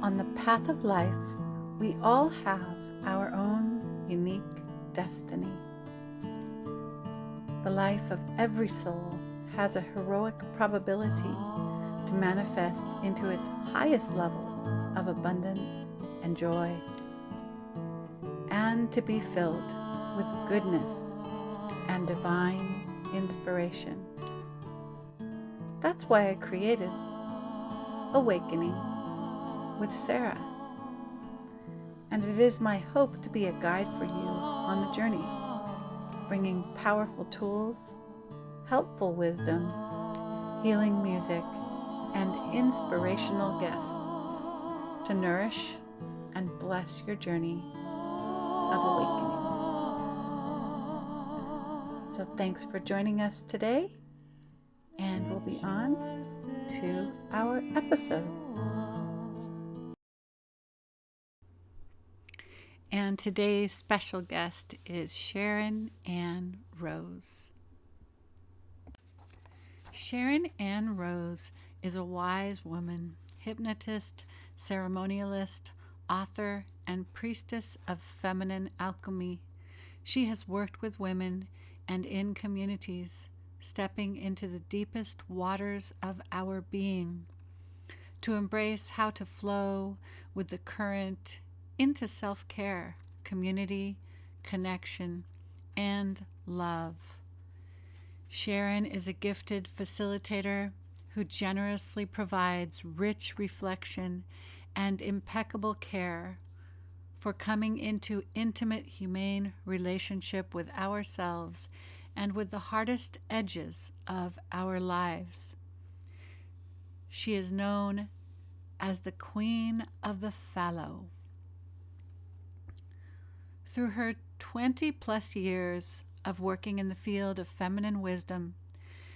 On the path of life, we all have our own unique destiny. The life of every soul has a heroic probability to manifest into its highest levels of abundance and joy, and to be filled with goodness and divine inspiration. That's why I created Awakening with Sarah. And it is my hope to be a guide for you on the journey, bringing powerful tools, helpful wisdom, healing music, and inspirational guests to nourish and bless your journey of awakening. So thanks for joining us today, and we'll be on to our episode. And today's special guest is Sharon and Rose. Sharon Ann Rose is a wise woman, hypnotist, ceremonialist, author, and priestess of feminine alchemy. She has worked with women and in communities, stepping into the deepest waters of our being, to embrace how to flow with the current into self-care, community, connection, and love. Sharon is a gifted facilitator who generously provides rich reflection and impeccable care for coming into intimate, humane relationship with ourselves and with the hardest edges of our lives. She is known as the Queen of the Fallow. Through her 20 plus years of working in the field of feminine wisdom,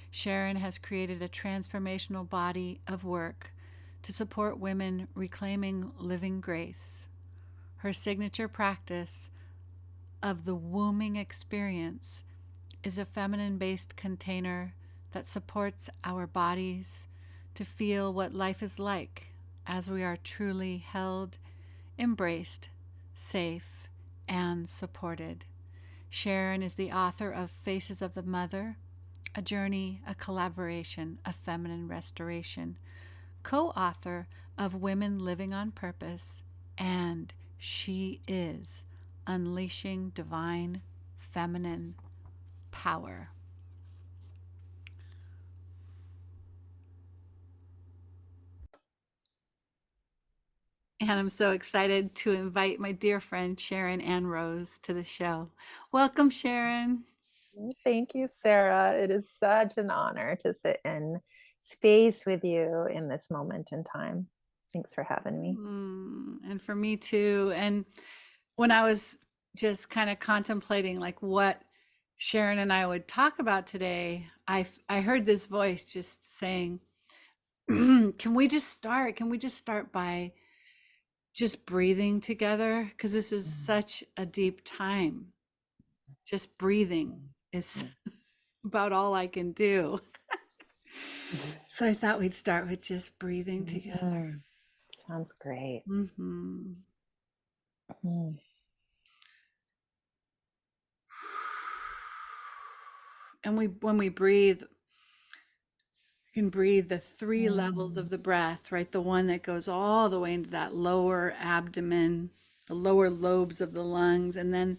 Sharon has created a transformational body of work to support women reclaiming living grace. Her signature practice of the wombing experience is a feminine-based container that supports our bodies to feel what life is like as we are truly held, embraced, safe, and supported. Sharon is the author of Faces of the Mother, a journey, a collaboration, a feminine restoration, co-author of Women Living on Purpose, and she is Unleashing Divine Feminine Power. And I'm so excited to invite my dear friend Sharon Ann Rose to the show. Welcome, Sharon. Thank you, Sarah. It is such an honor to sit in space with you in this moment in time. Thanks for having me. And for me too. And when I was just kind of contemplating like what Sharon and I would talk about today, I heard this voice just saying, can we just start? Can we just start by just breathing together? Because this is such a deep time. Just breathing is about all I can do. So I thought we'd start with just breathing together. Sounds great. Mm-hmm. Mm. And when we breathe, you can breathe the three levels of the breath, right? The one that goes all the way into that lower abdomen, the lower lobes of the lungs, and then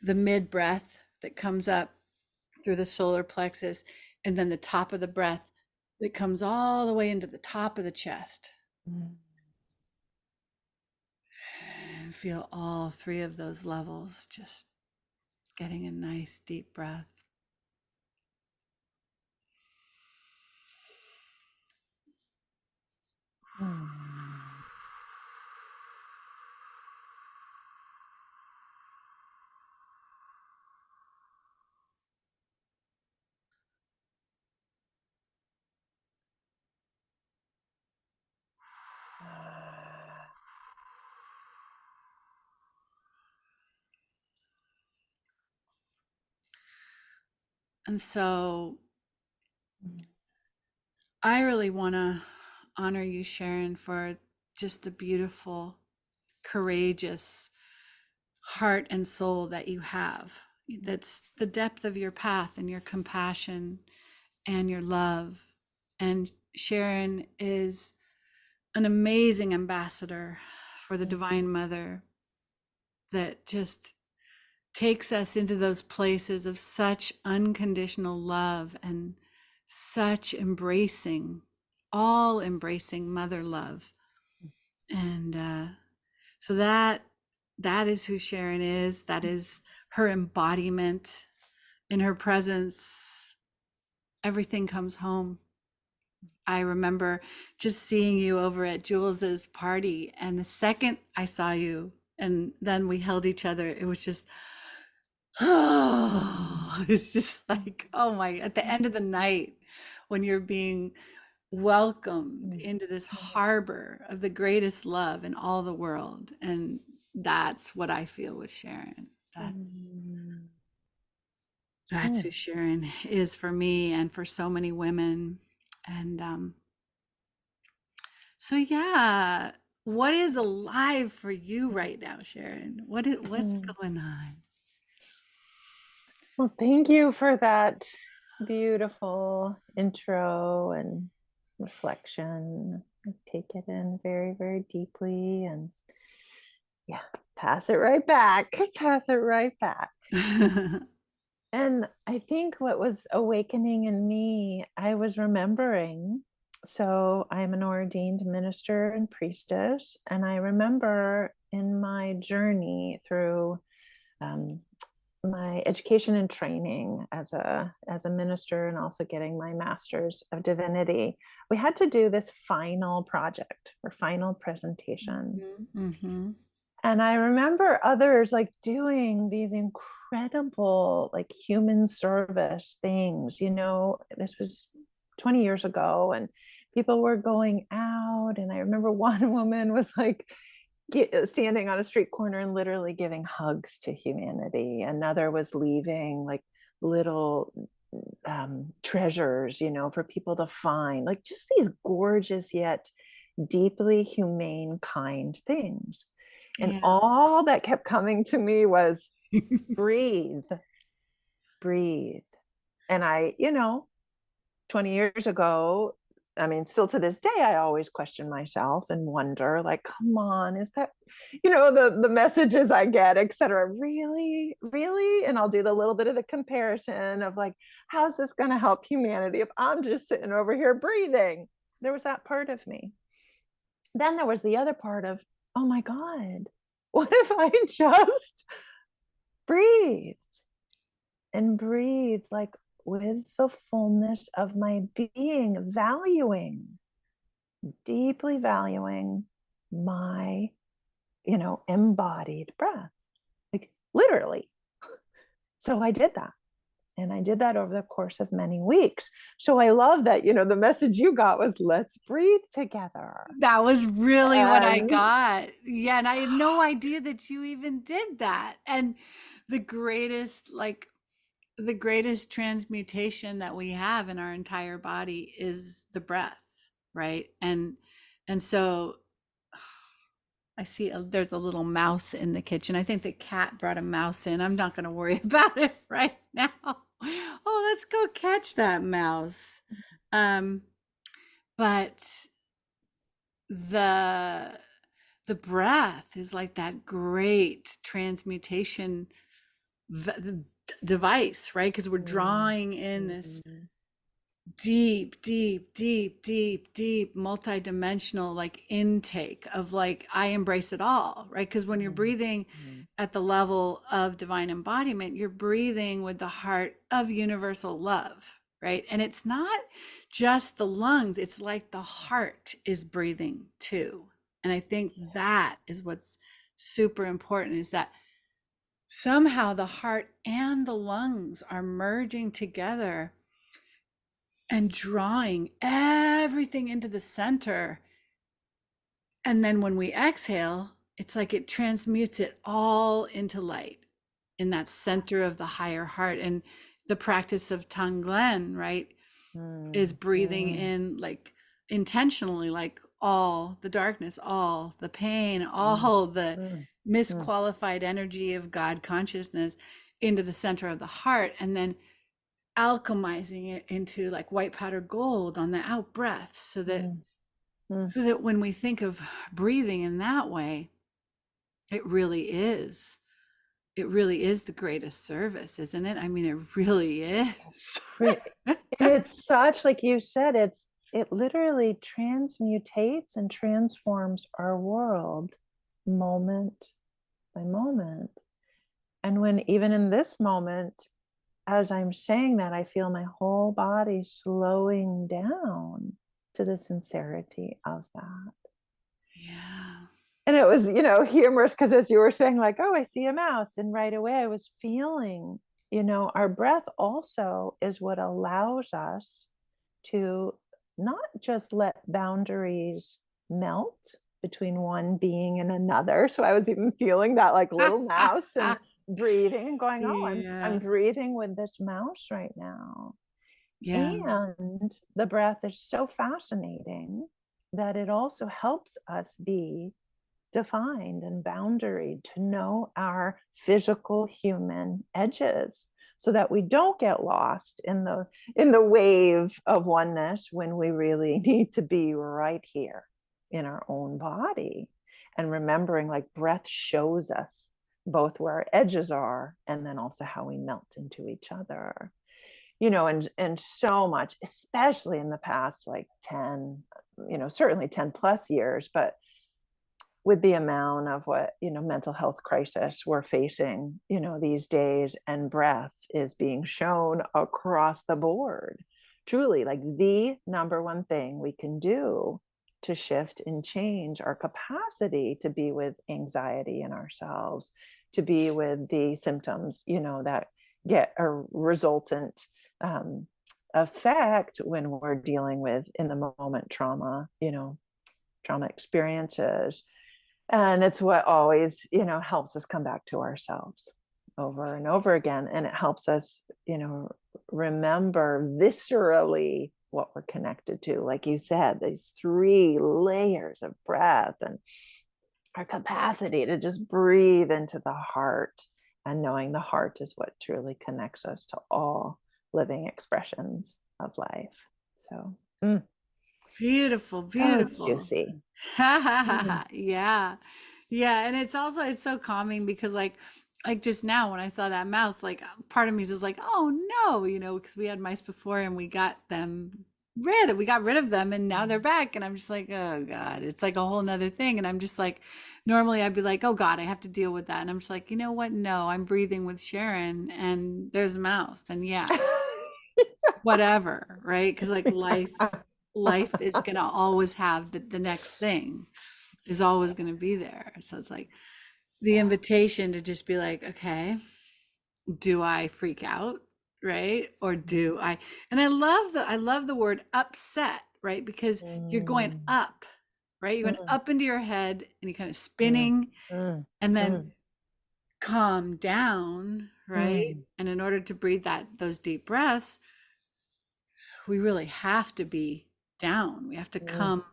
the mid breath that comes up through the solar plexus, and then the top of the breath that comes all the way into the top of the chest. And feel all three of those levels, just getting a nice deep breath. And so I really want to honor you, Sharon, for just the beautiful, courageous heart and soul that you have. That's the depth of your path and your compassion and your love. And Sharon is an amazing ambassador for the Divine Mother that just takes us into those places of such unconditional love and such embracing, all embracing mother love. And so that is who Sharon is. That is her embodiment. In her presence, everything comes home. I remember just seeing you over at Jules's party, and the second I saw you, and then we held each other, it was just, oh, it's just like, oh my, at the end of the night, when you're being welcomed into this harbor of the greatest love in all the world. And that's what I feel with Sharon. That's who Sharon is for me and for so many women. And so yeah, what is alive for you right now, Sharon? What's going on? Well, thank you for that beautiful intro and reflection. I take it in very, very deeply and yeah, pass it right back. Pass it right back. And I think what was awakening in me, I was remembering. So I'm an ordained minister and priestess. And I remember in my journey through um, my education and training as a minister and also getting my master's of divinity, we had to do this final project or final presentation. Mm-hmm. And I remember others like doing these incredible like human service things. This was 20 years ago and people were going out. And I remember one woman was like standing on a street corner and literally giving hugs to humanity. Another was leaving like little treasures, for people to find, like just these gorgeous yet deeply humane, kind things. And Yeah. all that kept coming to me was breathe, breathe. And 20 years ago, I mean, still to this day, I always question myself and wonder, like, come on, is that, the messages I get, et cetera, really, really? And I'll do the little bit of the comparison of like, how's this going to help humanity if I'm just sitting over here breathing? There was that part of me. Then there was the other part of, oh my God, what if I just breathed and breathed like with the fullness of my being, deeply valuing my, embodied breath, like literally. So I did that. And I did that over the course of many weeks. So I love that, the message you got was let's breathe together. That was really what I And got. Yeah, and I had no idea that you even did that. And the greatest, like the greatest transmutation that we have in our entire body is the breath, right? And so I see there's a little mouse in the kitchen. I think the cat brought a mouse in. I'm not going to worry about it right now. Oh, let's go catch that mouse. Um, but the the breath is like that great transmutation device, right? Because we're drawing in this deep, deep, deep, deep, deep, multi-dimensional like intake of like I embrace it all, right? Because when you're breathing at the level of divine embodiment, you're breathing with the heart of universal love, right? And it's not just the lungs, it's like the heart is breathing too. And I think that is what's super important, is that somehow the heart and the lungs are merging together and drawing everything into the center. And then when we exhale, it's like it transmutes it all into light in that center of the higher heart. And the practice of Tonglen, right, is breathing in like intentionally, like all the darkness, all the pain, Mm, all the mm, mm, misqualified energy of God consciousness into the center of the heart, and then alchemizing it into like white powder gold on the out breath, mm, mm. so that when we think of breathing in that way, it really is it really is the greatest service, isn't it? I mean, it really is. And it's such, like you said, it literally transmutates and transforms our world moment by moment. And when even in this moment, as I'm saying that, I feel my whole body slowing down to the sincerity of that. Yeah. And it was, humorous because as you were saying, like, oh, I see a mouse. And right away I was feeling, our breath also is what allows us to not just let boundaries melt between one being and another. So I was even feeling that like little mouse and breathing and going, oh, I'm Yeah. breathing with this mouse right now. Yeah. And the breath is so fascinating that it also helps us be defined and boundaried, to know our physical human edges so that we don't get lost in the wave of oneness when we really need to be right here in our own body. And remembering, like, breath shows us both where our edges are and then also how we melt into each other. And so much, especially in the past like 10, certainly 10 plus years, but with the amount of what, mental health crisis we're facing, these days, and breath is being shown across the board. Truly, like, the number one thing we can do to shift and change our capacity to be with anxiety in ourselves, to be with the symptoms, that get a resultant effect when we're dealing with in the moment trauma experiences. And it's what always, helps us come back to ourselves over and over again. And it helps us, remember viscerally what we're connected to. Like you said, these 3 layers of breath and our capacity to just breathe into the heart, and knowing the heart is what truly connects us to all living expressions of life. So, Beautiful, so beautiful. juicy. Mm, Yeah. Yeah, and it's so calming because like just now when I saw that mouse, like part of me is like, "Oh no," because we had mice before and we got rid of them and now they're back and I'm just like, "Oh God." It's like a whole nother thing and I'm just like normally I'd be like, "Oh God, I have to deal with that." And I'm just like, "You know what? No, I'm breathing with Sharon and there's a mouse." And yeah, whatever, right? Because like life is gonna always have the next thing is always gonna be there. So it's like the yeah. invitation to just be like, okay, do I freak out? Right? Or do I, and I love the word upset, right? Because you're going Mm, up, right? You're going mm, up into your head and you're kind of mm, spinning mm, and then mm, calm down, right? mm, And in order to breathe those deep breaths, we really have to be down. We have to mm, mm.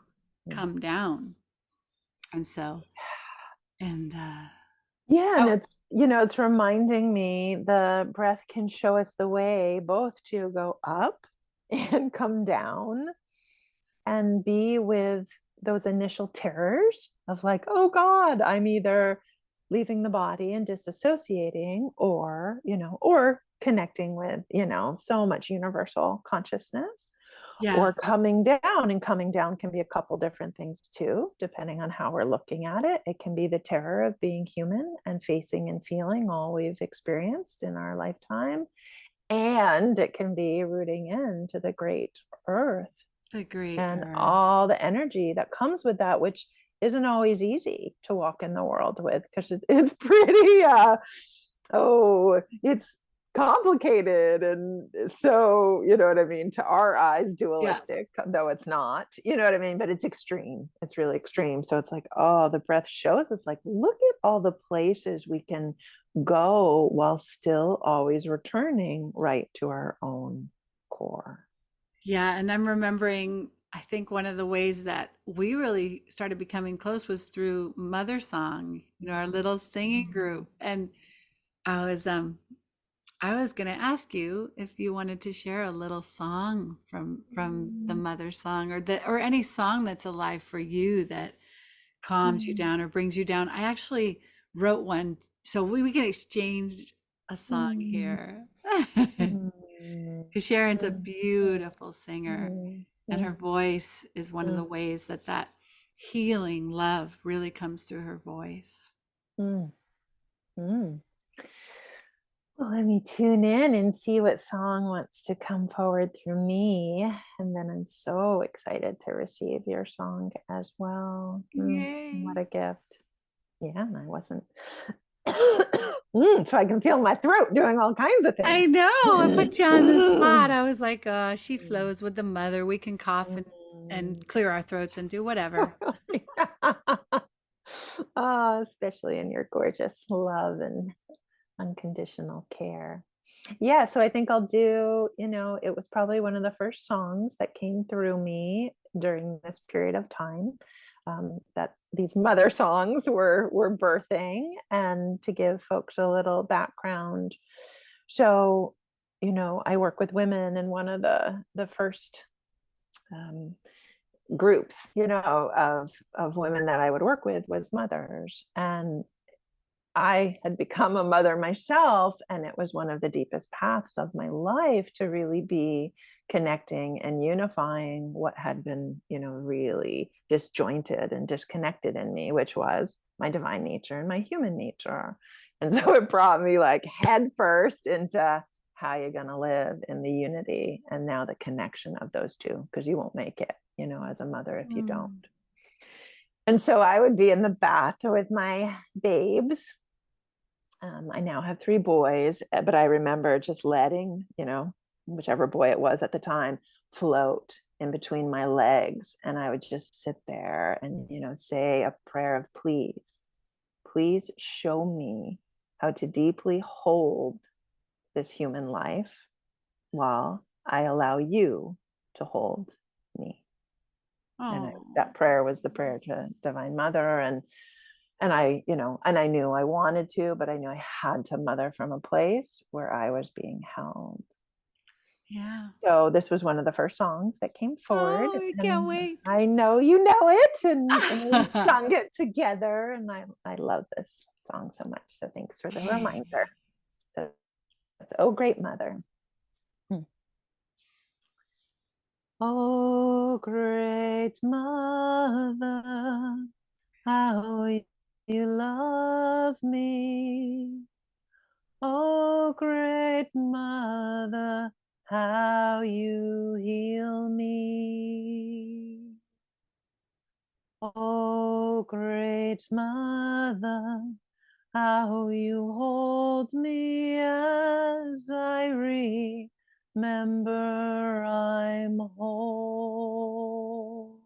come down. And so, and Yeah, and oh it's reminding me the breath can show us the way both to go up and come down and be with those initial terrors of, like, oh God, I'm either leaving the body and disassociating, or connecting with, so much universal consciousness, yeah, or coming down. And coming down can be a couple different things too, depending on how we're looking at it. It can be the terror of being human and facing and feeling all we've experienced in our lifetime. And it can be rooting into the great earth the great and earth. all the energy that comes with that, which isn't always easy to walk in the world with, because it's pretty it's complicated. And so, you know what I mean, to our eyes Yeah. dualistic, though it's not, you know what I mean, but it's extreme. It's really extreme. So it's like, oh, the breath shows us, like, look at all the places we can go while still always returning right to our own core. Yeah, and I'm remembering I think one of the ways that we really started becoming close was through Mother Song, our little singing group. And I was um I was going to ask you if you wanted to share a little song from the Mother Song, or any song that's alive for you that calms you down or brings you down. I actually wrote one, so we can exchange a song here. Because Sharon's a beautiful singer, and her voice is one of the ways that healing love really comes through her voice. Well, let me tune in and see what song wants to come forward through me. And then I'm so excited to receive your song as well. What Yay. a gift. Yeah, and I wasn't. So I can feel my throat doing all kinds of I things. know. I put you on the spot. I was like, she flows with the mother. We can cough and clear our throats and do whatever. Oh, especially in your gorgeous love and unconditional care. Yeah, so I think I'll do, it was probably one of the first songs that came through me during this period of time, that these mother songs were birthing. And to give folks a little background, so I work with women, and one of the first um, groups of women that I would work with was mothers. And I had become a mother myself, and it was one of the deepest paths of my life to really be connecting and unifying what had been, really disjointed and disconnected in me, which was my divine nature and my human nature. And so it brought me like head first into how you're going to live in the unity and now the connection of those two, because you won't make it, as a mother if you don't. And so I would be in the bath with my babes. I now have 3 boys, but I remember just letting, whichever boy it was at the time, float in between my legs. And I would just sit there and, say a prayer of please show me how to deeply hold this human life while I allow you to hold me. And that prayer was the prayer to Divine Mother. And I, and I knew I wanted to, but I knew I had to mother from a place where I was being held. Yeah. So this was one of the first songs that came forward. Oh, I can't And wait. I know you know it, and we sung it together. And I love this song so much. So thanks for the Okay. reminder. So it's Oh Great Mother. Oh great mother, how you love me. Oh, great mother, how you heal me. Oh, great mother, how you hold me as I remember I'm whole.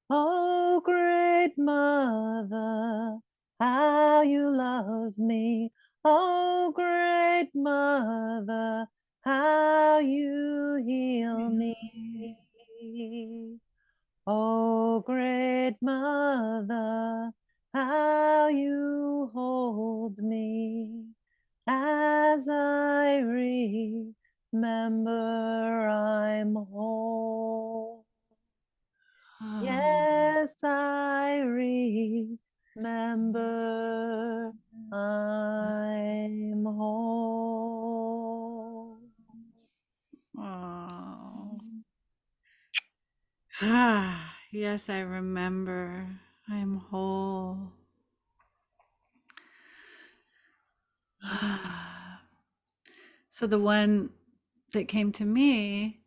Oh, great mother, how you love me. Oh, great mother, how you heal me. Oh, great mother, how you hold me as I remember I'm whole. Yes, I remember I'm whole. Oh. Yes, I remember. I'm whole. So the one that came to me,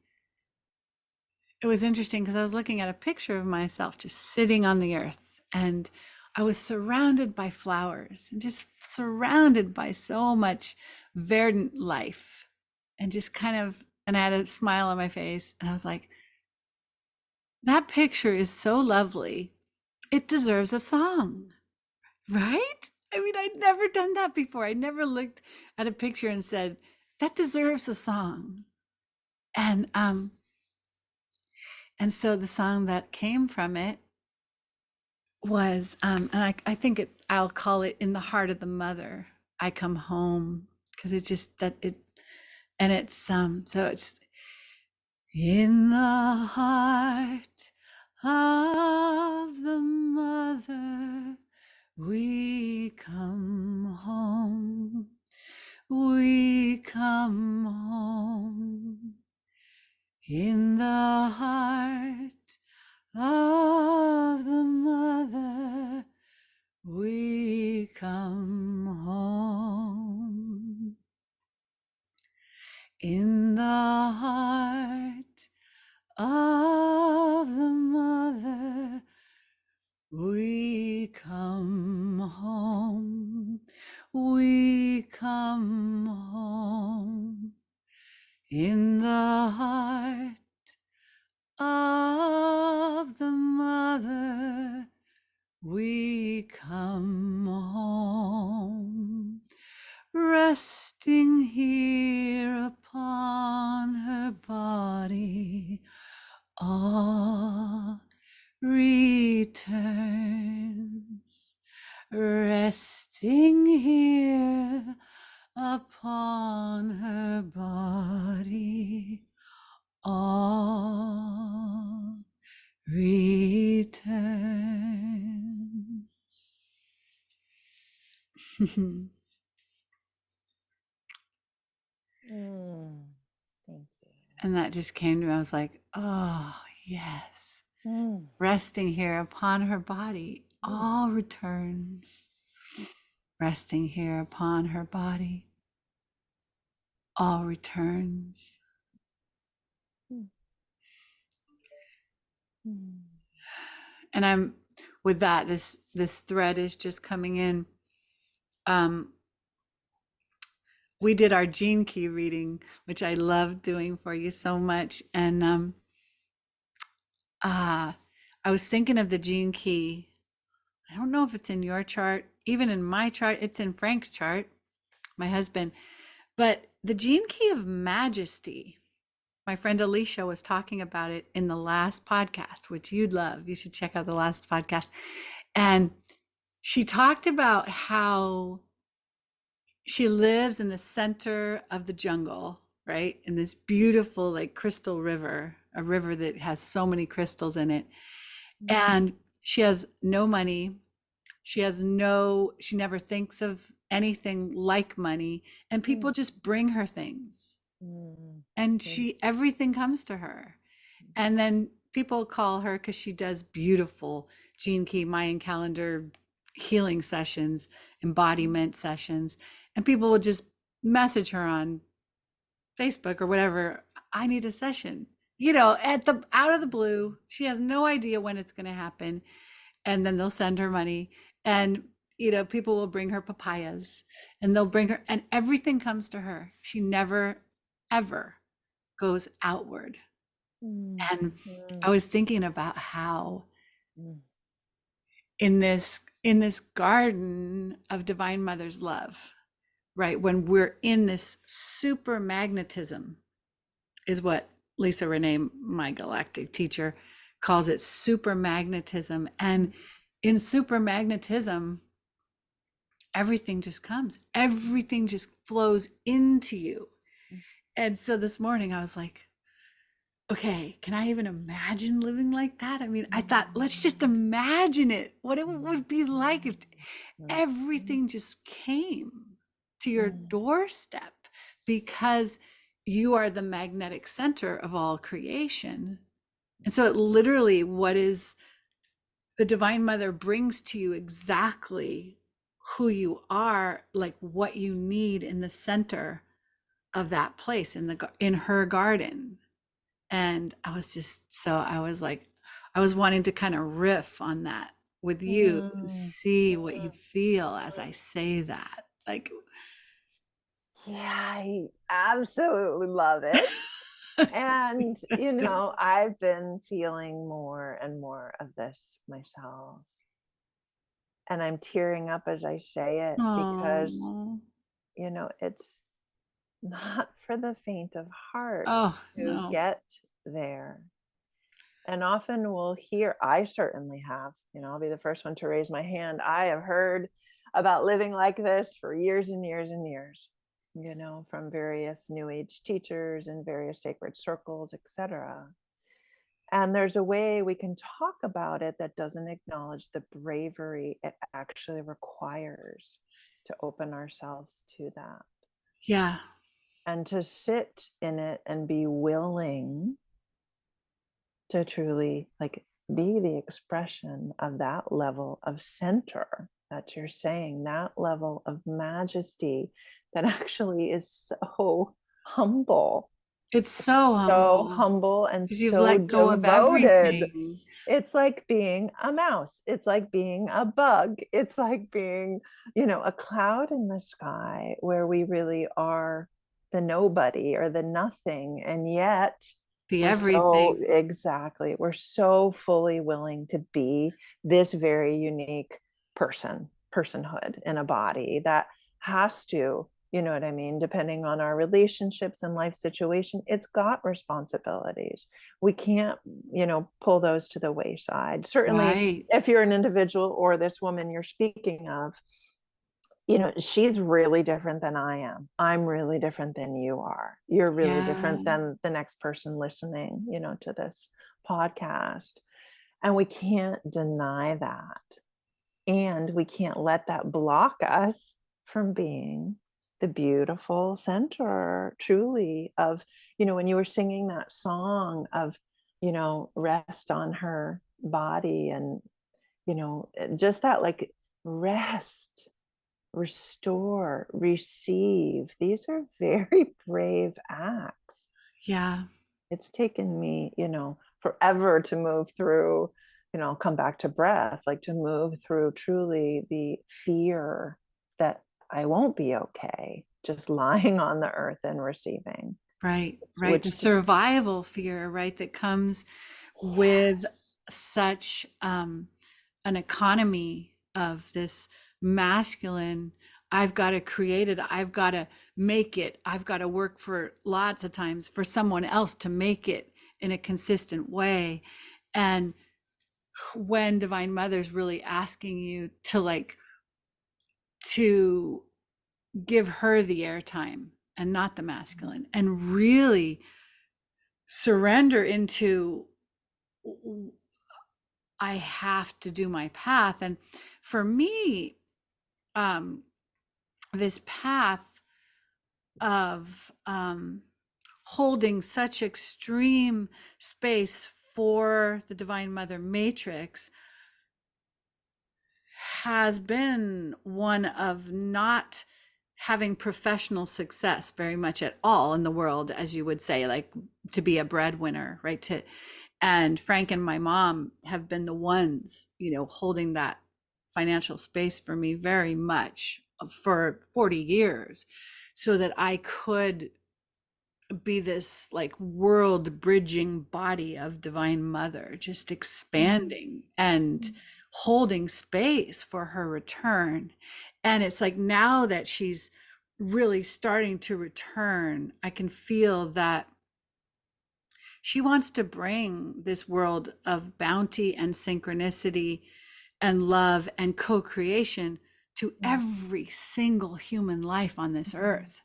it was interesting because I was looking at a picture of myself just sitting on the earth, and I was surrounded by flowers and just surrounded by so much verdant life, and just and I had a smile on my face, and I was like, that picture is so lovely. It deserves a song, right? I mean, I'd never done that before. I never looked at a picture and said, that deserves a song. And And so the song that came from it was, and I think I'll call it "In the Heart of the Mother, I Come Home," because it just that it, and it's so it's in the heart of the mother we come home, we come home. In the heart of the mother we come home. In the heart of the mother we come home, we come home. In the heart of the mother we come home, resting here upon her body, all returns, resting here upon her body, all returns. Thank you. And that just came to me. I was like, oh, yes. Mm. Resting here upon her body, all returns. Resting here upon her body, all returns. Mm. Mm. And I'm with that, this thread is just coming in. We did our gene key reading, which I love doing for you so much. And I was thinking of the gene key. I don't know if it's in your chart, even in my chart, it's in Frank's chart, my husband. But the gene key of majesty, my friend Alicia was talking about it in the last podcast, which you'd love. You should check out the last podcast. And she talked about how she lives in the center of the jungle, right? In this beautiful, like crystal river, a river that has so many crystals in it. And she has no money. She never thinks of anything like money. And people just bring her things. And everything comes to her. And then people call her because she does beautiful Gene Key Mayan calendar healing sessions, embodiment sessions. And people will just message her on Facebook or whatever. I need a session, out of the blue. She has no idea when it's going to happen. And then they'll send her money. And, people will bring her papayas and they'll bring her, and everything comes to her. She never, ever goes outward. And I was thinking about how in this garden of Divine Mother's love, right, when we're in this super magnetism, is what Lisa Renee, my galactic teacher, calls it, super magnetism. And in super magnetism, everything just comes, everything just flows into you. And so this morning I was like, okay, can I even imagine living like that? I mean, I thought, let's just imagine it, what it would be like if everything just came to your doorstep, because you are the magnetic center of all creation. And so it literally, what is the Divine Mother brings to you exactly who you are, like what you need in the center of that place, in her garden. And I was like, I was wanting to kind of riff on that with you and see what you feel as I say that. Like, Yeah, I absolutely love it. And, I've been feeling more and more of this myself. And I'm tearing up as I say it because, oh, it's not for the faint of heart oh to no. get there. And often we'll hear, I certainly have, I'll be the first one to raise my hand. I have heard about living like this for years and years and years, from various New Age teachers and various sacred circles, etc. And there's a way we can talk about it that doesn't acknowledge the bravery it actually requires to open ourselves to that Yeah. and to sit in it and be willing to truly be the expression of that level of center that you're saying, that level of majesty that actually is so humble. It's so It's so humble humble and because you've so let go of devoted. everything. It's like being a mouse. It's like being a bug. It's like being, a cloud in the sky where we really are the nobody or the nothing. And yet The we're so, everything. exactly, we're so fully willing to be this very unique personhood in a body that has to, you know what I mean, depending on our relationships and life situation, it's got responsibilities. We can't, pull those to the wayside. Certainly, Right. if you're an individual or this woman you're speaking of, she's really different than I am. I'm really different than you are. You're really Yeah. different than the next person listening, to this podcast. And we can't deny that. And we can't let that block us from being the beautiful center, truly, of, when you were singing that song of, rest on her body and, just that rest, restore, receive. These are very brave acts. Yeah. It's taken me, forever to move through, come back to breath, like to move through truly the fear that I won't be okay, just lying on the earth and receiving, Right. Right. The which just, survival fear, right, that comes with yes. such an economy of this masculine. I've got to create it. I've got to make it. I've got to work for lots of times for someone else to make it in a consistent way. And when Divine Mother's really asking you to to give her the airtime and not the masculine, and really surrender into, I have to do my path. And for me, um, this path of holding such extreme space for the Divine Mother matrix has been one of not having professional success very much at all in the world, as you would say, like to be a breadwinner, right? And Frank and my mom have been the ones, holding that financial space for me very much for 40 years, so that I could be this like world bridging body of Divine Mother, just expanding and holding space for her return. And it's like now that she's really starting to return, I can feel that she wants to bring this world of bounty and synchronicity and love and co-creation to every single human life on this earth.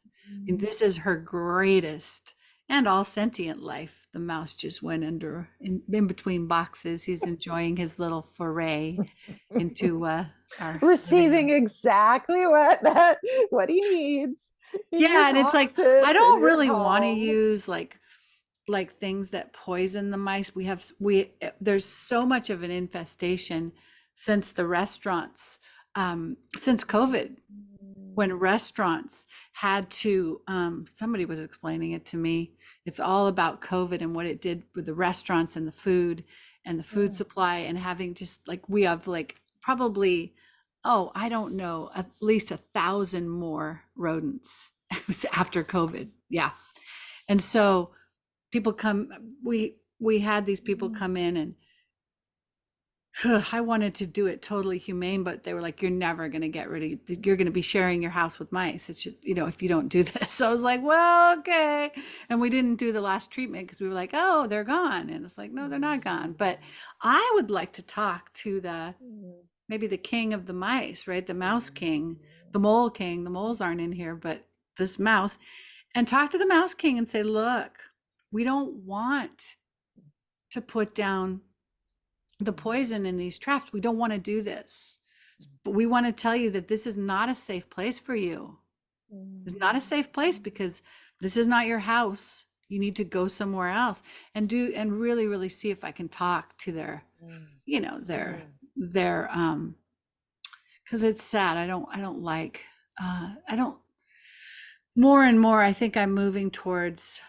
And this is her greatest, and all sentient life. The mouse just went in between boxes. He's enjoying his little foray into our living Receiving room. exactly what he needs in your Yeah, and it's like I boxes, in don't your really want to home. use like things that poison the mice. We there's so much of an infestation since the restaurants, since COVID, when restaurants had to, somebody was explaining it to me. It's all about COVID and what it did with the restaurants and the food supply, and having just like we have like probably, oh, I don't know, at least 1,000 more rodents after COVID. Yeah. And so people come, we had these people come in and I wanted to do it totally humane, but they were like, "You're never going to get rid of. You're going to be sharing your house with mice. It's just, if you don't do this." So I was like, "Well, okay." And we didn't do the last treatment because we were like, "Oh, they're gone," and it's like, "No, they're not gone." But I would like to talk to the maybe the king of the mice, right? The mouse king, the mole king. The moles aren't in here, but this mouse, and talk to the mouse king and say, "Look, we don't want to put down the poison in these traps. We don't want to do this. But we want to tell you that this is not a safe place for you. It's not a safe place because this is not your house. You need to go somewhere else and really, really see if I can talk to their, their because it's sad. I don't like I don't more and more I think I'm moving towards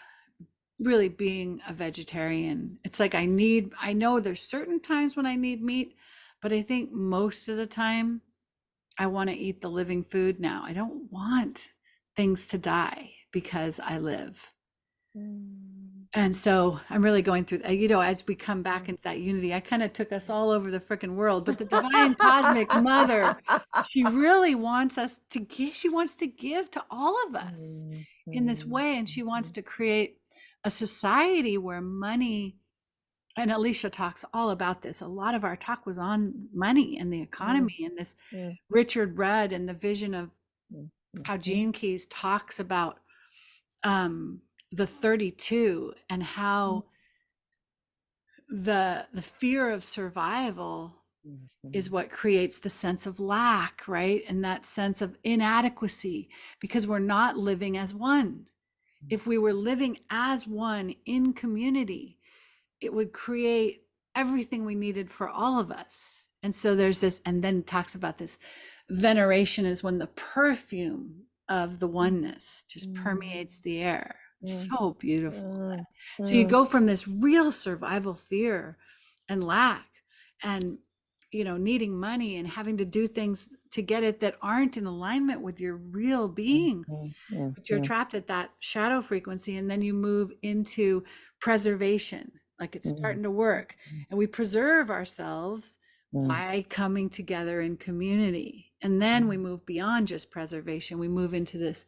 really being a vegetarian. It's like I know there's certain times when I need meat, but I think most of the time I want to eat the living food now. I don't want things to die because I live. And so I'm really going through, as we come back into that unity, I kind of took us all over the freaking world, but the divine cosmic mother, she really wants us to give, she wants to give to all of us in this way. And she wants to create a society where money, and Alicia talks all about this. A lot of our talk was on money and the economy and this Richard Rudd and the vision of how Gene Keys talks about the 32 and how the fear of survival is what creates the sense of lack, right? And that sense of inadequacy because we're not living as one. If we were living as one in community, it would create everything we needed for all of us. And so there's this, and then it talks about this veneration is when the perfume of the oneness just permeates the air. So beautiful. So you go from this real survival fear and lack and needing money and having to do things to get it that aren't in alignment with your real being, but you're trapped at that shadow frequency, and then you move into preservation, like it's starting to work, and we preserve ourselves by coming together in community, and then we move beyond just preservation. We move into this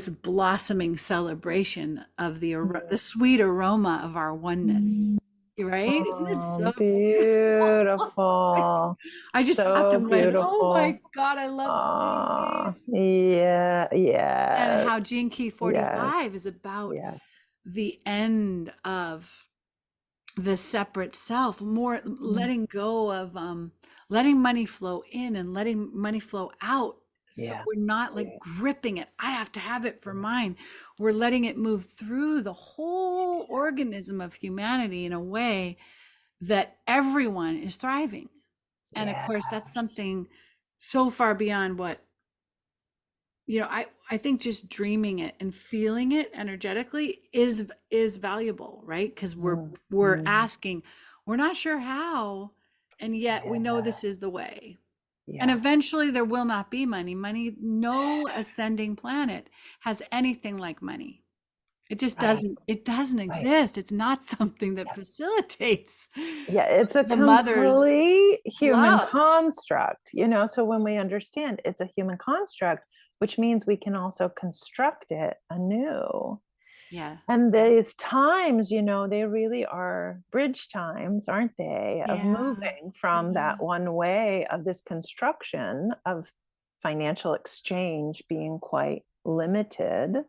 blossoming celebration of the sweet aroma of our oneness, right? Isn't it Oh, so beautiful. I just stopped So and went, "Oh my beautiful. God, I love the Gene Oh, Keys." yeah, And yes, how Gene Key 45 yes, is about yes. the end of the separate self, more letting go of letting money flow in and letting money flow out. So Yeah, we're not like gripping it. I have to have it for mine. We're letting it move through the whole organism of humanity in a way that everyone is thriving. And of yeah, course, that's something so far beyond what I think just dreaming it and feeling it energetically is valuable, right? Because we're asking, we're not sure how, and yet we know yeah, this is the way. And yeah. eventually there will not be money. No ascending planet has anything like money. Right, It doesn't right. exist. It's not something that facilitates Yeah, it's a the mother's complete human love. construct, so when we understand it's a human construct, which means we can also construct it anew. Yeah. And these times, they really are bridge times, aren't they, of Yeah. moving from Yeah. that one way of this construction of financial exchange being quite limited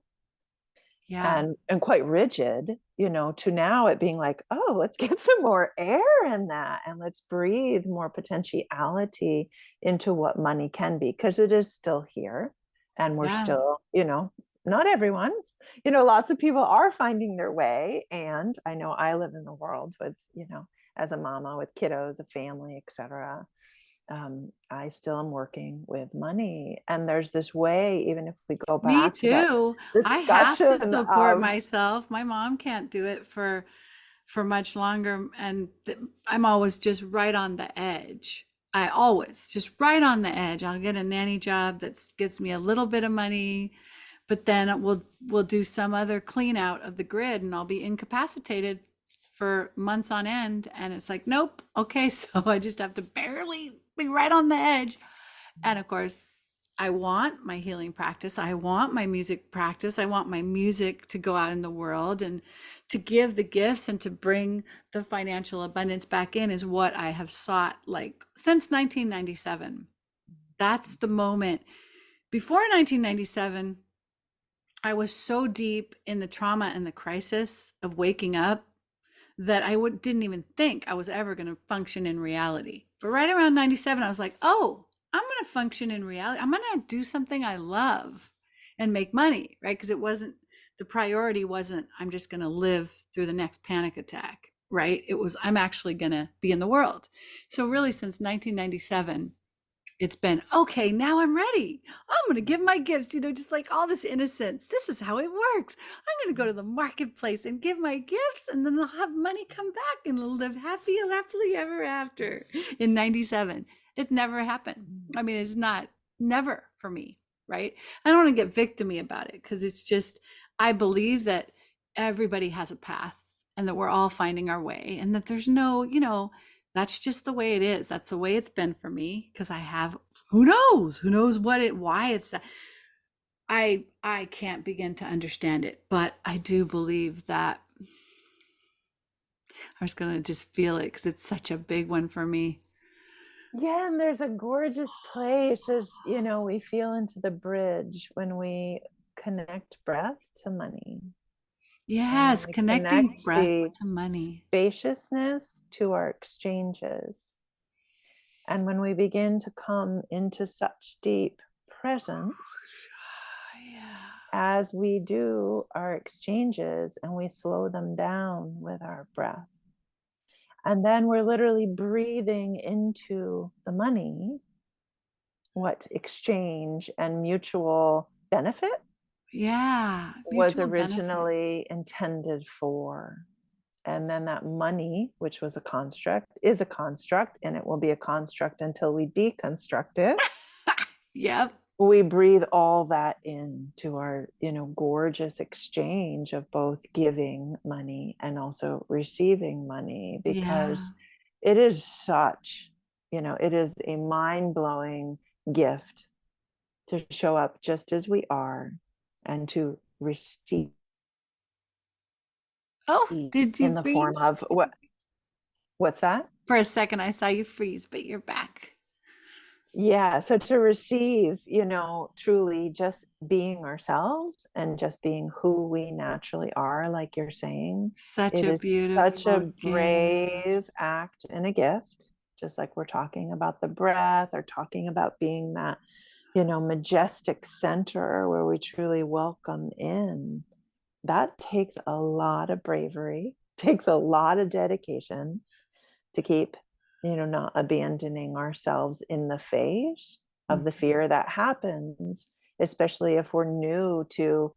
Yeah. and quite rigid, to now it being like, oh, let's get some more air in that and let's breathe more potentiality into what money can be, because it is still here and we're Yeah. still, not everyone's, lots of people are finding their way. And I know I live in the world with, as a mama with kiddos, a family, etc. I still am working with money. And there's this way, even if we go Me back to that too. I have to discussion support of, myself. My mom can't do it for much longer, and I'm always just right on the edge. I always just right on the edge. I'll get a nanny job that gives me a little bit of money, but then we'll do some other clean out of the grid and I'll be incapacitated for months on end. And it's like, nope. Okay. So I just have to barely be right on the edge. And of course, I want my healing practice. I want my music practice. I want my music to go out in the world and to give the gifts and to bring the financial abundance back in is what I have sought like since 1997. That's the moment. Before 1997, I was so deep in the trauma and the crisis of waking up that didn't even think I was ever going to function in reality. But right around 97, I was like, oh, I'm going to function in reality. I'm going to do something I love and make money, right? Because the priority wasn't, I'm just going to live through the next panic attack, right? It was, I'm actually going to be in the world. So, really, since 1997, it's been okay, now I'm ready. I'm going to give my gifts, just like all this innocence. This is how it works. I'm going to go to the marketplace and give my gifts, and then I'll have money come back and I'll live happily ever after. In 97, it never happened. I mean, it's not never for me, right? I don't want to get victimy about it because it's just, I believe that everybody has a path and that we're all finding our way and that there's no, that's just the way it is. That's the way it's been for me because I have who knows why it's that. I can't begin to understand it, but I do believe that I was going to just feel it because it's such a big one for me. Yeah, and there's a gorgeous place. We feel into the bridge when we connect breath to money. And when Yes, we connecting connect breath the to money. spaciousness to our exchanges, and when we begin to come into such deep presence Yeah. as we do our exchanges and we slow them down with our breath. And then we're literally breathing into the money what exchange and mutual benefit Yeah, was mutual benefit. originally intended for. And then that money, which was a construct, is a construct, and it will be a construct until we deconstruct it. Yep. We breathe all that into our, gorgeous exchange of both giving money and also receiving money, because Yeah. it is such, it is a mind-blowing gift to show up just as we are and to receive Oh, did in you the form freeze? of what's that? For a second, I saw you freeze, but you're back. Yeah, so to receive, truly just being ourselves and just being who we naturally are, like you're saying, Such it a is such a beautiful gift. brave act and a gift, just like we're talking about the breath or talking about being that, majestic center where we truly welcome in. That takes a lot of bravery, takes a lot of dedication to keep, not abandoning ourselves in the face of the fear that happens, especially if we're new to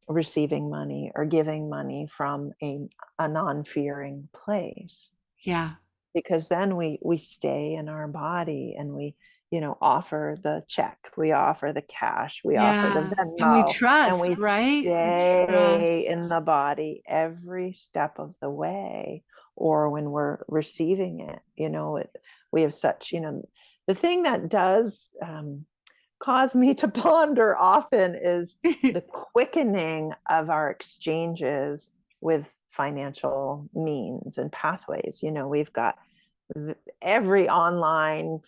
receiving money or giving money from a non-fearing place. Yeah. Because then we stay in our body and we offer the check, we offer the cash, we offer the Yeah. And we Venmo, and trust, we right? We stay trust. in the body every step of the way. Or when we're receiving it, we have such, the thing that does cause me to ponder often is the quickening of our exchanges with financial means and pathways. We've got every online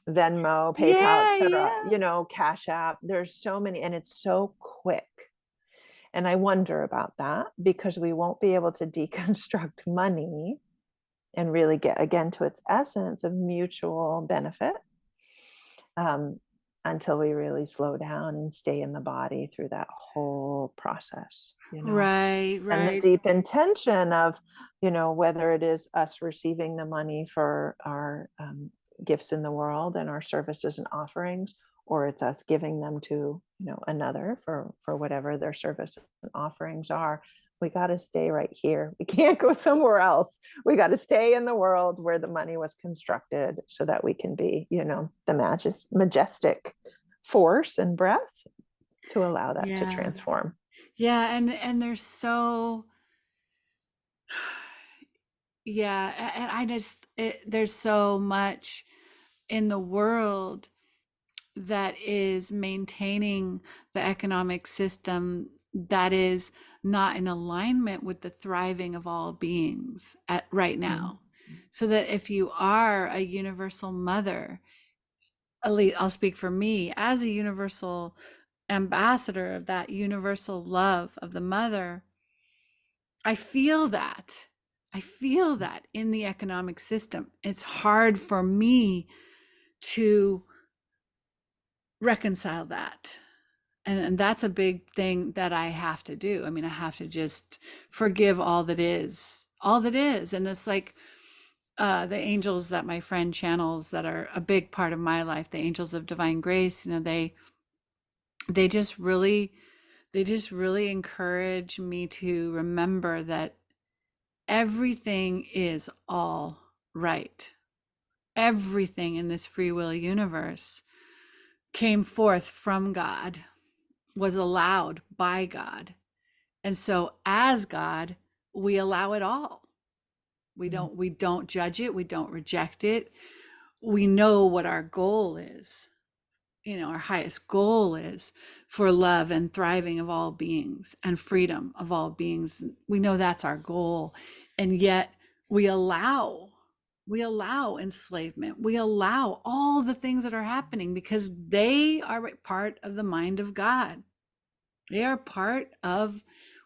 Venmo, PayPal, Yeah, etc., yeah. Cash App. There's so many, and it's so quick. And I wonder about that because we won't be able to deconstruct money and really get again to its essence of mutual benefit um, until we really slow down and stay in the body through that whole process, Right, and the right. deep intention of, whether it is us receiving the money for our gifts in the world and our services and offerings, or it's us giving them to, another for whatever their services and offerings are. We got to stay right here. We can't go somewhere else. We got to stay in the world where the money was constructed so that we can be, the majestic force and breath to allow that to Yeah. transform. Yeah, and there's so Yeah, and there's so much in the world that is maintaining the economic system that is not in alignment with the thriving of all beings at right Mm, now. So that if you are a universal mother, at least I'll speak for me as a universal ambassador of that universal love of the mother, I feel that. I feel that in the economic system. It's hard for me to reconcile that. And that's a big thing that I have to do. I mean, I have to just forgive all that is, all that is. And it's like the angels that my friend channels that are a big part of my life, the angels of divine grace, you know, they just really encourage me to remember that everything is all right. Everything in this free will universe came forth from God, was allowed by God. And so as God, we allow it all. mm, We don't judge it, we don't reject it. We know what our goal is. You know, our highest goal is for love and thriving of all beings and freedom of all beings. We know that's our goal. And yet we allow enslavement. We allow all the things that are happening because they are part of the mind of God. They are part of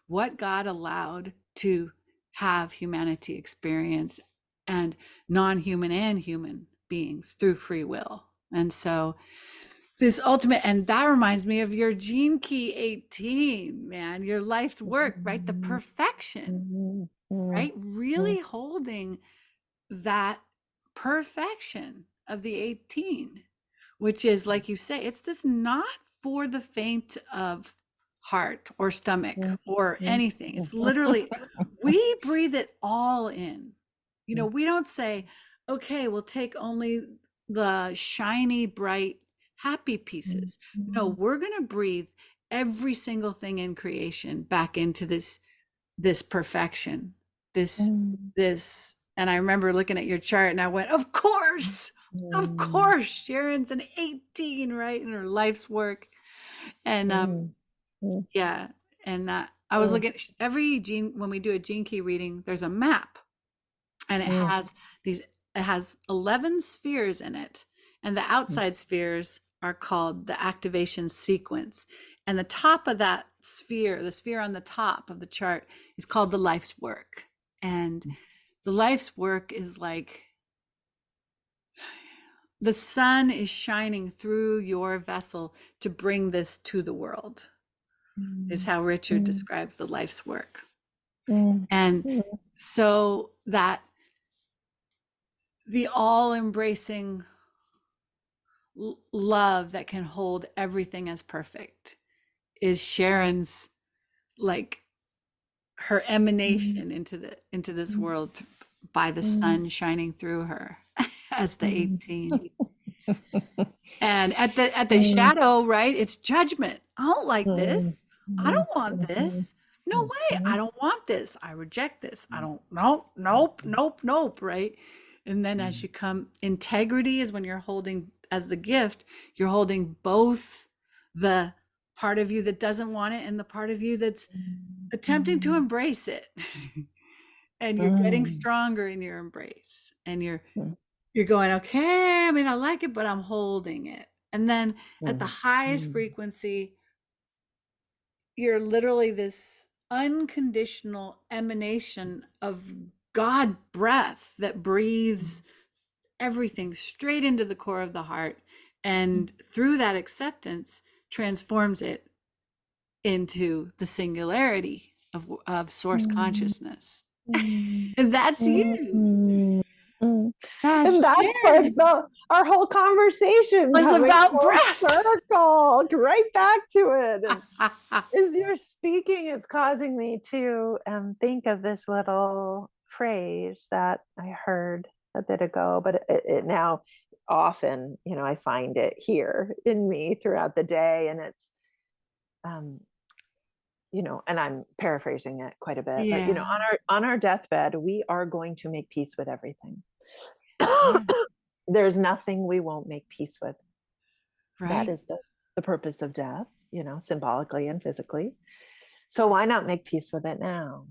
what God allowed to have humanity experience and non-human and human beings through free will. And so this ultimate, and that reminds me of your gene key 18, man, your life's work, right? The mm, perfection, mm, mm, right? Really holding that perfection of the 18, which is like you say, it's just not for the faint of heart or stomach mm, or mm, anything. mm. It's literally, we breathe it all in. You know, we don't say, okay, we'll take only the shiny, bright, happy pieces. No, we're going to breathe every single thing in creation back into this perfection, this and I remember looking at your chart and I went, of course, Sharon's an 18, right, in her life's work. And yeah, and I was looking at every gene when we do a gene key reading, there's a map and it has 11 spheres in it, and the outside spheres are called the activation sequence, and the top of that sphere, the sphere on the top of the chart, is called the life's work. And the life's work is like the sun is shining through your vessel to bring this to the world, is how Richard describes the life's work. And so that the all embracing love that can hold everything as perfect is Sharon's, like, her emanation into this world by the sun shining through her as the 18. And at the shadow, right, it's judgment. I don't like this. I don't want this. No way. I don't want this. I reject this. I don't, nope, nope, nope, nope, right? And then as you come, integrity is when you're holding, as the gift, you're holding both the part of you that doesn't want it and the part of you that's attempting to embrace it. And you're getting stronger in your embrace. And you're going, okay, I mean, I like it, but I'm holding it. And then at the highest frequency, you're literally this unconditional emanation of God breath that breathes everything straight into the core of the heart. And through that acceptance, transforms it into the singularity of source consciousness. And that's you. That's And that's like Sharon. our whole conversation Was coming about full breath. circle, right back to it. And as you're speaking, it's causing me to think of this little phrase that I heard a bit ago, but it now often, I find it here in me throughout the day. And it's and I'm paraphrasing it quite a bit, but Yeah. on our deathbed, we are going to make peace with everything. Yeah. There's nothing we won't make peace with. That Right. is the purpose of death, symbolically and physically. So why not make peace with it now?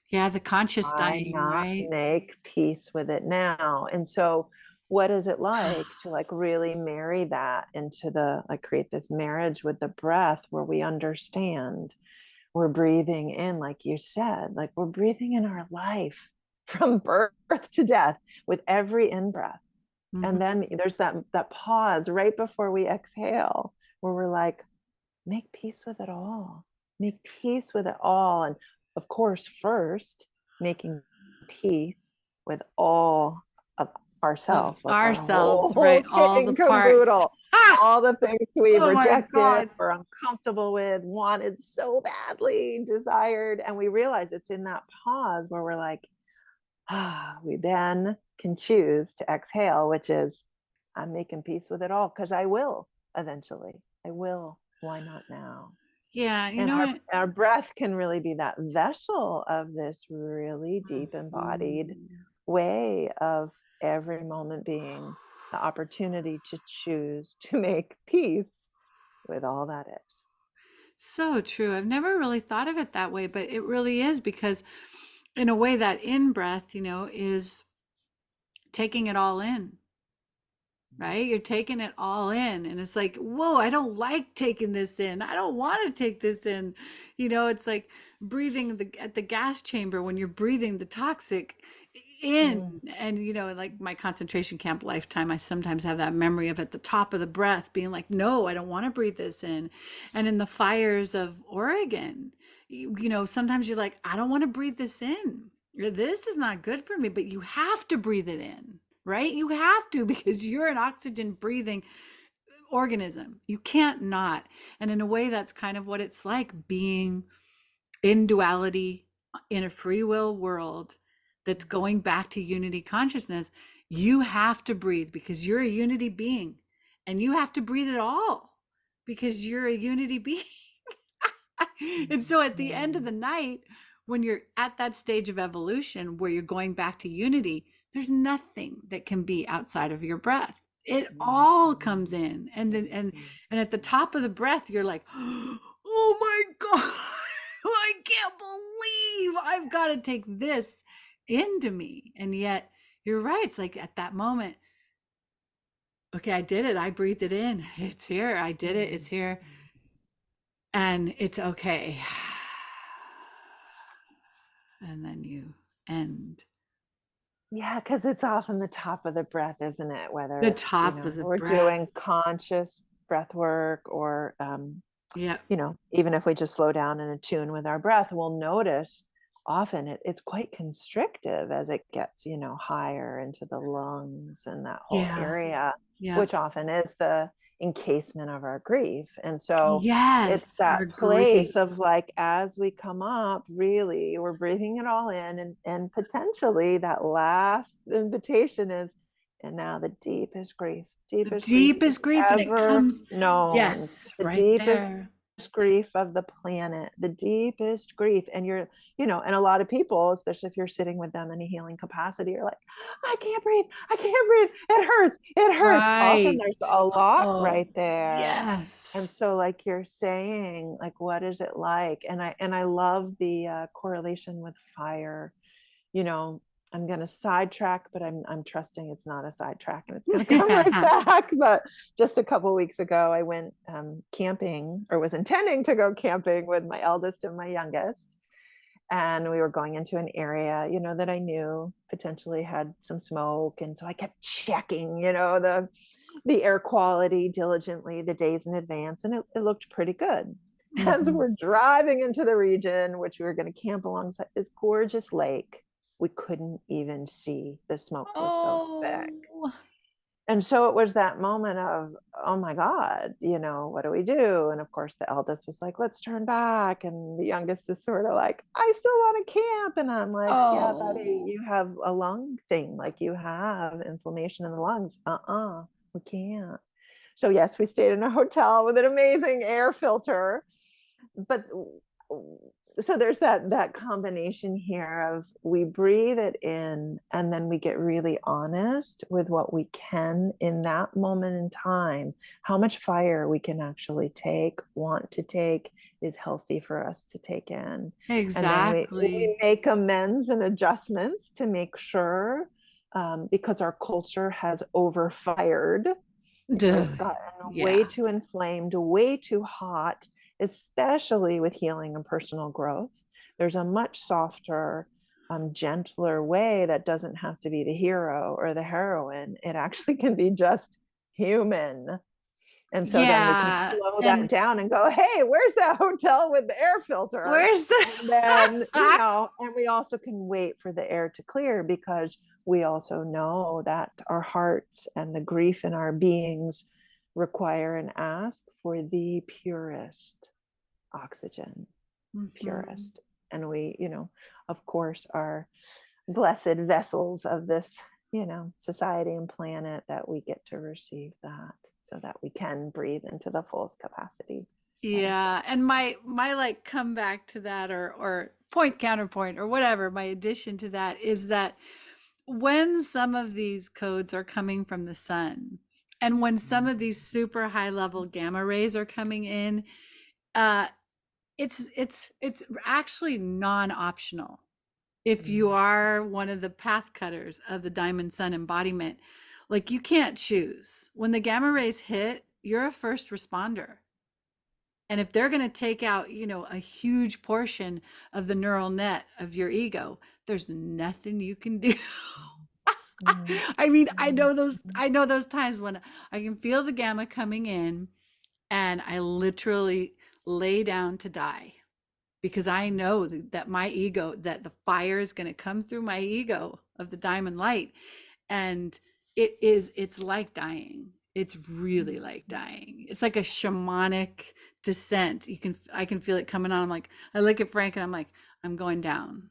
Yeah. The conscious Why dying, not right? make peace with it now? And so what is it like to like really marry that into the like create this marriage with the breath where we understand we're breathing in, like you said, like we're breathing in our life from birth to death with every in breath. And Hmm. then there's that pause right before we exhale where we're like, make peace with it all. Make peace with it all. And of course, first, making peace with all of Of ourselves, like our ourselves, whole right? kit All the and parts. caboodle, Ha! all the things we've Oh my rejected God. or uncomfortable with, wanted so badly, desired. And we realize it's in that pause where we're like, we then can choose to exhale, which is, I'm making peace with it all because I will eventually. I will. Why not now? Yeah. You And know what? our breath can really be that vessel of this really deep embodied Mhm. way of every moment being the opportunity to choose to make peace with all that is. So true. I've never really thought of it that way, but it really is because, in a way, that in breath, is taking it all in, right? You're taking it all in. And it's like, whoa, I don't like taking this in. I don't want to take this in. It's like breathing at the gas chamber when you're breathing the toxic Mm, in. And, like my concentration camp lifetime, I sometimes have that memory of at the top of the breath being like, no, I don't want to breathe this in. And in the fires of Oregon, sometimes you're like, I don't want to breathe this in. This is not good for me, but you have to breathe it in, right? You have to because you're an oxygen breathing organism. You can't not. And in a way, that's kind of what it's like being in duality in a free will world that's going back to unity consciousness. You have to breathe because you're a unity being, and you have to breathe it all because you're a unity being. And so at the end of mm, the night, when you're at that stage of evolution where you're going back to unity, there's nothing that can be outside of your breath. It all comes in. And at the top of the breath, you're like, oh my God, I can't believe I've got to take this into me. And yet you're right. It's like at that moment, okay, I did it. I breathed it in. It's here. I did it. It's here. And it's okay. And then you end yeah, because it's often the top of the breath, isn't it? Whether the it's, top of the we're breath. doing conscious breath work or, Yeah. even if we just slow down and attune with our breath, we'll notice often it's quite constrictive as it gets, higher into the lungs and that whole Yeah. area, Yep. which often is the encasement of our grief. And so it's Yes. that Our place grief. of like, as we come up, really, we're breathing it all in. And potentially that last invitation is, and now the The deepest grief deepest you've grief. And it ever comes, known, yes, the right deepest there. grief of the planet, the deepest grief. And and a lot of people, especially if you're sitting with them in a healing capacity, are like, I can't breathe. I can't breathe. It hurts. It hurts. Often Right. there's a lot Oh, right there. And yes. so like you're saying, like, what is it like? And I love the correlation with fire. you know, I'm going to sidetrack, but I'm trusting it's not a sidetrack and it's going to come right back. But just a couple of weeks ago, I went camping, or was intending to go camping with my eldest and my youngest. And we were going into an area, that I knew potentially had some smoke. And so I kept checking, the air quality diligently the days in advance. And it looked pretty good. As Mhm. we're driving into the region, which we were going to camp alongside this gorgeous lake, we couldn't even see. The smoke was so thick. Oh, And so it was that moment of, oh my God, what do we do? And of course, the eldest was like, let's turn back. And the youngest is sort of like, I still want to camp. And I'm like, yeah, buddy, oh. you have a lung thing. Like you have inflammation in the lungs. We can't. So, yes, we stayed in a hotel with an amazing air filter. But so there's that combination here of we breathe it in and then we get really honest with what we can in that moment in time, how much fire we can actually take, want to take, is healthy for us to take in. And then we Exactly. make amends and adjustments to make sure, because our culture has overfired. Duh. It's gotten way Yeah. too inflamed, way too hot, especially with healing and personal growth. There's a much softer, gentler way that doesn't have to be the hero or the heroine. It actually can be just human. And so then we can Yeah. slow that And down and go, hey, where's that hotel with the air filter? where's the And then, and we also can wait for the air to clear, because we also know that our hearts and the grief in our beings require and ask for the purest oxygen, Mhm. purest. And we, of course, are blessed vessels of this, society and planet, that we get to receive that so that we can breathe into the fullest capacity as Yeah, well. and my like comeback to that, or point counterpoint or whatever, my addition to that is that when some of these codes are coming from the sun, and when some of these super high level gamma rays are coming in, uh it's actually non-optional. If you are one of the path cutters of the diamond sun embodiment, like you can't choose. When the gamma rays hit, you're a first responder. And if they're going to take out, a huge portion of the neural net of your ego, there's nothing you can do. I mean, I know those times when I can feel the gamma coming in and I literally lay down to die, because I know that my ego, that the fire is going to come through my ego of the diamond light, and it's like dying. It's really like dying. It's like a shamanic descent. I can feel it coming on. I'm like, I look at Frank and I'm like, I'm going down.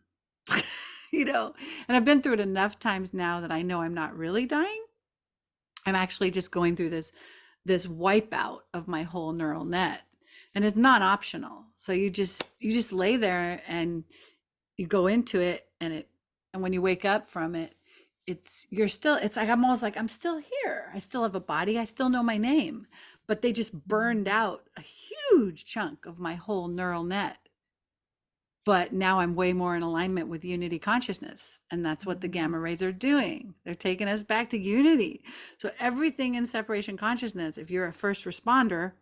you know and I've been through it enough times now that I know I'm not really dying. I'm actually just going through this wipeout of my whole neural net, and it's not optional. So you just lay there and you go into it, and when you wake up from it, it's like I'm almost like I'm still here. I still have a body. I still know my name, but they just burned out a huge chunk of my whole neural net. But now I'm way more in alignment with unity consciousness. And that's what the gamma rays are doing. They're taking us back to unity. So everything in separation consciousness, if you're a first responder,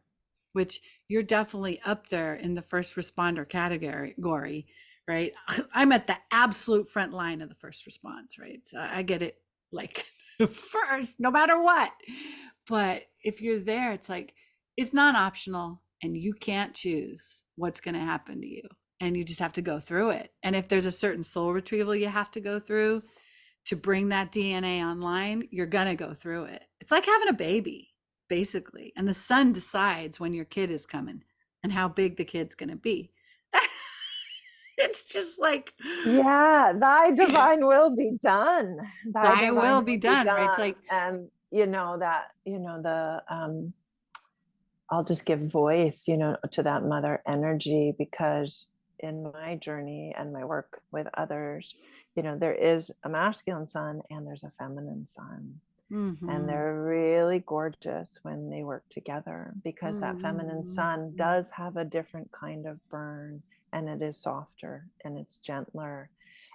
which you're definitely up there in the first responder category, right? I'm at the absolute front line of the first response, right? So I get it, like first, no matter what. But if you're there, it's like it's non optional and you can't choose what's going to happen to you. And you just have to go through it. And if there's a certain soul retrieval you have to go through to bring that DNA online, you're going to go through it. It's like having a baby, basically. And the sun decides when your kid is coming and how big the kid's going to be. It's just like, Yeah, thy divine will be done. Thy thy divine will be will be done, right? It's done. like, And the I'll just give voice, to that mother energy, because in my journey and my work with others, there is a masculine sun and there's a feminine sun. And mm-hmm, they're really gorgeous when they work together, because that feminine mm-hmm. sun does have a different kind of burn, and it is softer and it's gentler.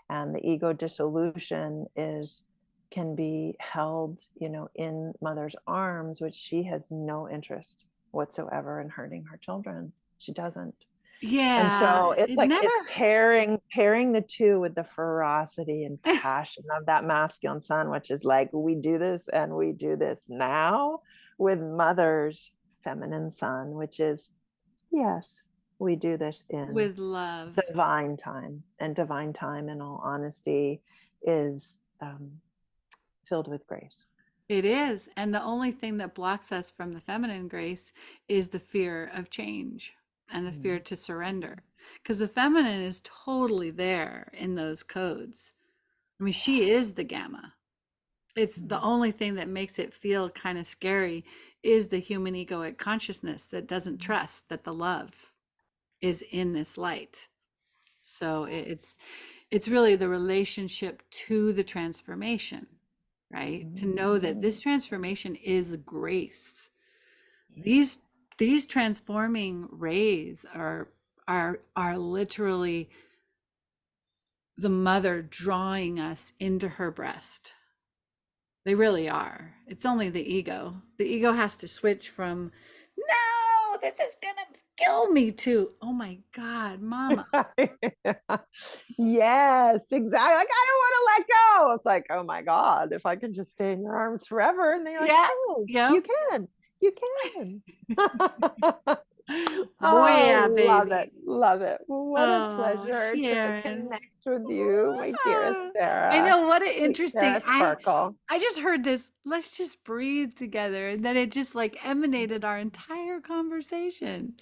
And the ego dissolution is can be held, in mother's arms, which she has no interest whatsoever in hurting her children. She doesn't. And Yeah, so it's it like never, it's pairing the two with the ferocity and passion of that masculine sun, which is like, we do this and we do this now, with mother's feminine sun, which is, yes, we do this in with love. divine time. And divine time, in all honesty, is filled with grace. It is. And the only thing that blocks us from the feminine grace is the fear of change and the fear Mm. to surrender. Because the feminine is totally there in those codes. I mean, she is the gamma. It's the Mm. only thing that makes it feel kind of scary is the human egoic consciousness that doesn't trust that the love. is in this light. So it's really the relationship to the transformation, right? To know that Mm. this transformation is grace. Yeah. These transforming rays are literally the mother drawing us into her breast. They really are. It's only the ego. The ego has to switch from, no, this is gonna kill me, to, oh my God, mama. Yes, exactly. Like, I don't want to let go. It's like, oh my God, if I can just stay in your arms forever. And they're like, Yeah. oh, you Yep. can. You can. Boy, Oh, yeah, love it. baby. Love it. What a Oh, pleasure to Sharon. connect with you, my dearest Ah, I Sarah. know, what an Sweet interesting. Sarah Sparkle. I just heard this. Let's just breathe together, and then it just like emanated our entire conversation.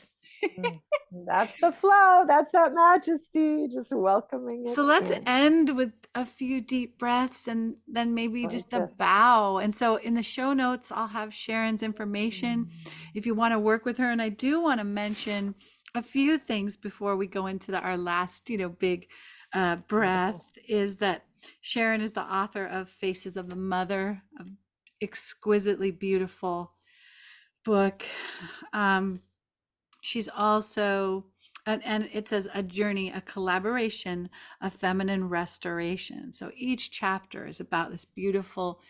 Mm. That's the flow. That's that majesty, just welcoming it So let's in. end with a few deep breaths and then maybe just a Gorgeous. bow. And so in the show notes, I'll have Sharon's information if you want to work with her. And I do want to mention a few things before we go into our last, big breath, Beautiful. is that Sharon is the author of Faces of the Mother, an exquisitely beautiful book. Um, She's also, and it says a journey, a collaboration of feminine restoration. So each chapter is about this beautiful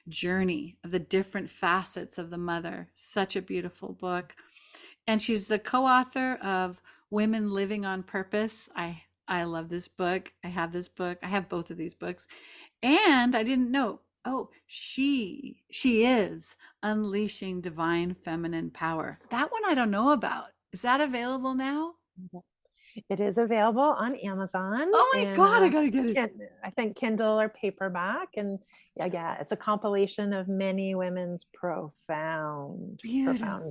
journey of the different facets of the mother. Such a beautiful book. And she's the co-author of Women Living on Purpose. I love this book. I have this book. I have both of these books. And I didn't know. Oh, she is Unleashing Divine Feminine Power. That one I don't know about. Is that available now? It is available on Amazon Oh my in God, I gotta get it. I think Kindle or paperback. And yeah, it's a compilation of many women's profound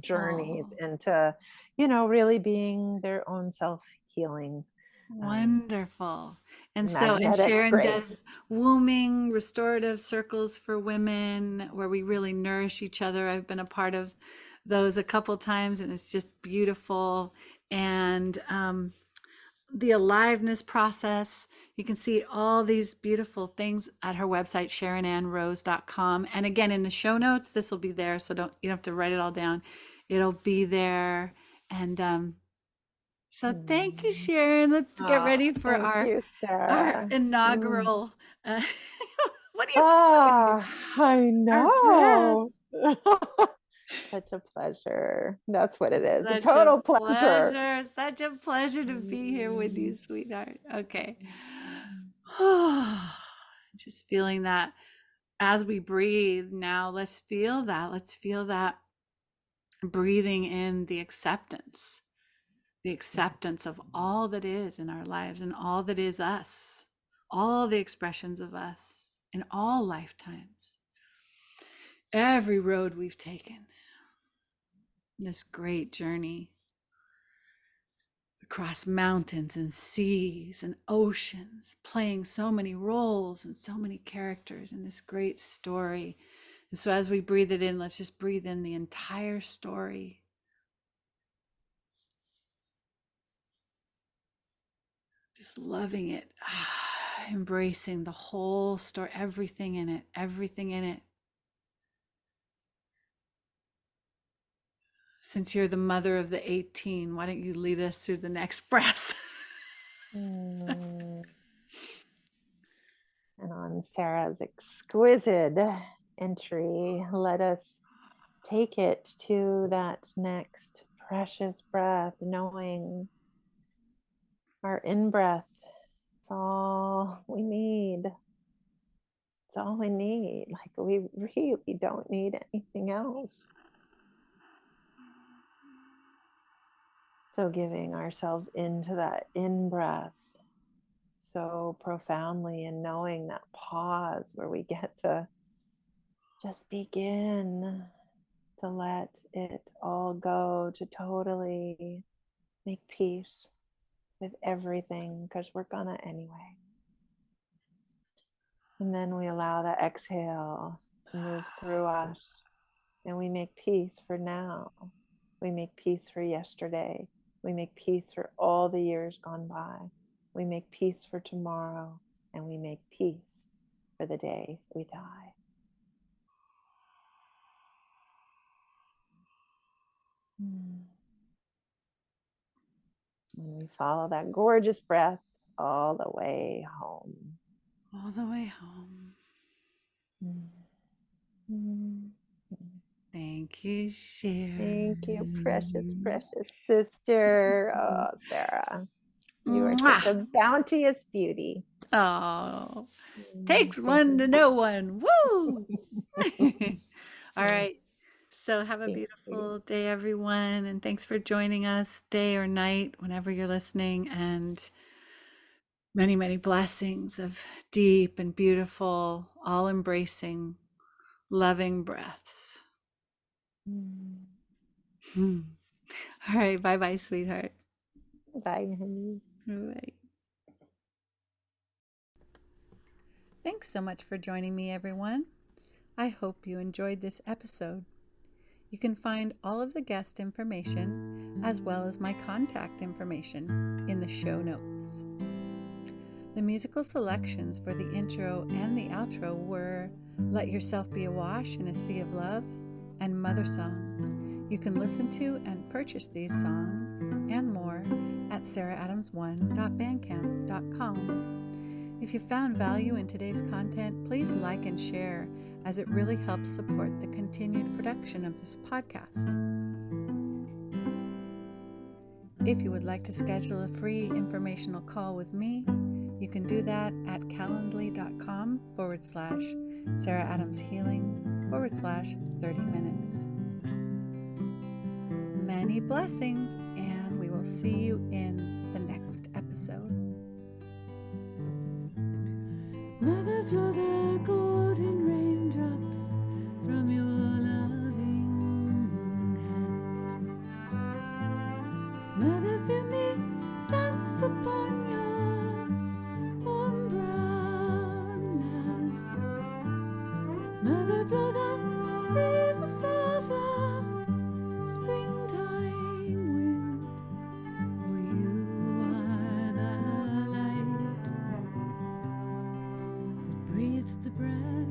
journeys Beautiful. into, really being their own self healing. Wonderful. And Magnetic Sharon grace. does wombing restorative circles for women where we really nourish each other. I've been a part of those a couple times and it's just beautiful. And the aliveness process, you can see all these beautiful things at her website, SharonAnnRose.com. And again, in the show notes, this will be there. So you don't have to write it all down. It'll be there. And so thank you, Mm. Sharon. Let's get Oh, ready for thank our you, our Sarah. Mm. inaugural what do you call it here? Ah, I Our breath. know. Such a pleasure. That's what it is. A Such a total pleasure. pleasure. Such a pleasure to be here with you, Mm. sweetheart. Okay. Mm. Just feeling that as we breathe now, let's feel that. Let's feel that breathing in the acceptance of all that is in our lives and all that is us, all the expressions of us in all lifetimes, every road we've taken, this great journey across mountains and seas and oceans, playing so many roles and so many characters in this great story. And so as we breathe it in, let's just breathe in the entire story. Just loving it, embracing the whole story, everything in it, everything in it. Since you're the mother of the 18, why don't you lead us through the next breath? Mm. And on Sarah's exquisite entry, let us take it to that next precious breath, knowing our in breath. It's all we need. It's all we need. Like, we really don't need anything else. So, giving ourselves into that in breath so profoundly, and knowing that pause where we get to just begin to let it all go, to totally make peace with everything, because we're gonna anyway. And then we allow that exhale to move through us, and we make peace for now. We make peace for yesterday. We make peace for all the years gone by. We make peace for tomorrow, and we make peace for the day we die. And we follow that gorgeous breath all the way home. All the way home. Thank you, Sharon. Thank you, precious, precious sister. Oh, Sarah, you are such a bounteous beauty. Oh, takes one to know one. Woo! All right. So have a beautiful day, everyone. And thanks for joining us day or night, whenever you're listening. And many, many blessings of deep and beautiful, all embracing, loving breaths. All right. Bye bye, sweetheart. Bye, honey. Bye. Thanks so much for joining me, everyone. I hope you enjoyed this episode. You can find all of the guest information as well as my contact information in the show notes. The musical selections for the intro and the outro were Let Yourself Be Awash in a Sea of Love and Mother Song. You can listen to and purchase these songs and more at sarahadams1.bandcamp.com. If you found value in today's content, please like and share, as it really helps support the continued production of this podcast. If you would like to schedule a free informational call with me, you can do that at calendly.com/SarahAdamsHealing/30 minutes. Many blessings, and we will see you in the next episode. Mother, flow the golden raindrops from your loving hand. Mother, feel me dance upon your warm brown land. Mother, blow the breezes of the springtime wind, for you are the light that breathes the breath